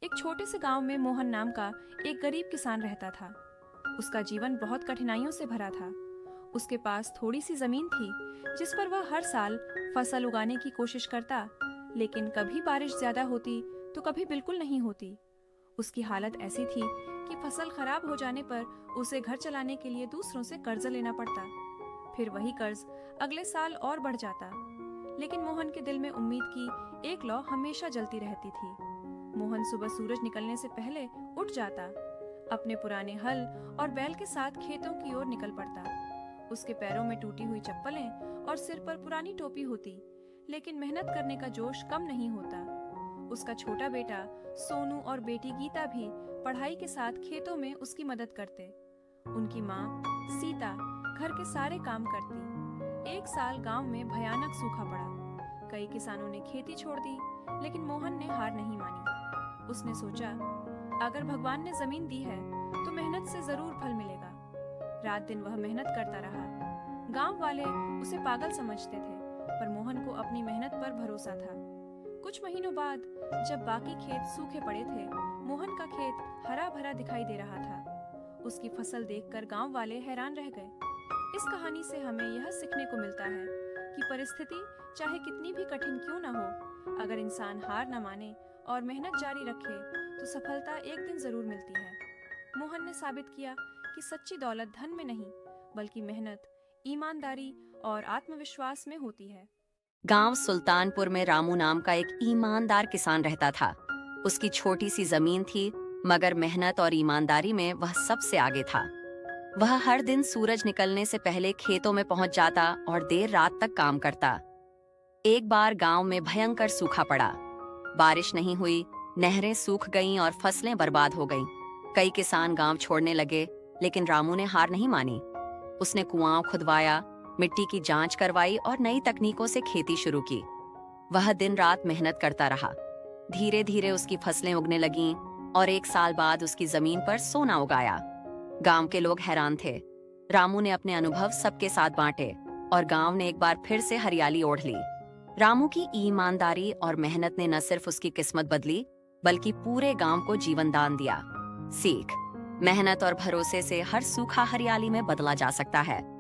एक छोटे से गांव में मोहन नाम का एक गरीब किसान रहता था। उसका जीवन बहुत कठिनाइयों से भरा था। उसके पास थोड़ी सी जमीन थी जिस पर वह हर साल फसल उगाने की कोशिश करता, लेकिन कभी बारिश ज्यादा होती तो कभी बिल्कुल नहीं होती। उसकी हालत ऐसी थी कि फसल खराब हो जाने पर उसे घर चलाने के लिए दूसरों से कर्ज लेना पड़ता। फिर वही कर्ज अगले साल और बढ़ जाता। लेकिन मोहन के दिल में उम्मीद की एक लौ हमेशा जलती रहती थी। मोहन सुबह सूरज निकलने से पहले उठ जाता, अपने पुराने हल और बैल के साथ खेतों की ओर निकल पड़ता। उसके पैरों में टूटी हुई चप्पलें और सिर पर पुरानी टोपी होती, लेकिन मेहनत करने का जोश कम नहीं होता। उसका छोटा बेटा सोनू और बेटी गीता भी पढ़ाई के साथ खेतों में उसकी मदद करते। उनकी माँ सीता घर के सारे काम करती। एक साल गांव में भयानक सूखा पड़ा। कई किसानों ने खेती छोड़ दी, लेकिन मोहन ने हार नहीं मानी। उसने सोचा, अगर भगवान ने जमीन दी है तो मेहनत से जरूर फल मिलेगा। रात दिन वह मेहनत करता रहा। गांव वाले उसे पागल समझते थे, पर मोहन को अपनी मेहनत पर भरोसा था। कुछ महीनों बाद जब बाकी खेत सूखे पड़े थे, मोहन का खेत हरा भरा दिखाई दे रहा था। उसकी फसल देखकर गांव वाले हैरान रह गए। इस कहानी से हमें यह सीखने को मिलता है कि परिस्थिति चाहे कितनी भी कठिन क्यों न हो, अगर इंसान हार न माने और मेहनत जारी रखे तो सफलता एक दिन जरूर मिलती है। मोहन ने साबित किया कि सच्ची दौलत धन में नहीं, बल्कि मेहनत, ईमानदारी और आत्मविश्वास में होती है। गांव सुल्तानपुर में रामू नाम का एक ईमानदार किसान रहता था। उसकी छोटी सी जमीन थी, मगर मेहनत और ईमानदारी में वह सबसे आगे था। वह हर दिन सूरज निकलने से पहले खेतों में पहुंच जाता और देर रात तक काम करता। एक बार गांव में भयंकर सूखा पड़ा। बारिश नहीं हुई, नहरें सूख गईं और फसलें बर्बाद हो गईं। कई किसान गांव छोड़ने लगे, लेकिन रामू ने हार नहीं मानी। उसने कुआं खुदवाया, मिट्टी की जांच करवाई और नई तकनीकों से खेती शुरू की। वह दिन रात मेहनत करता रहा। धीरे धीरे उसकी फसलें उगने लगीं और एक साल बाद उसकी जमीन पर सोना उगाया। गांव के लोग हैरान थे। रामू ने अपने अनुभव सबके साथ बांटे और गांव ने एक बार फिर से हरियाली ओढ़ ली। रामू की ईमानदारी और मेहनत ने न सिर्फ उसकी किस्मत बदली, बल्कि पूरे गांव को जीवन दान दिया। सीख: मेहनत और भरोसे से हर सूखा हरियाली में बदला जा सकता है।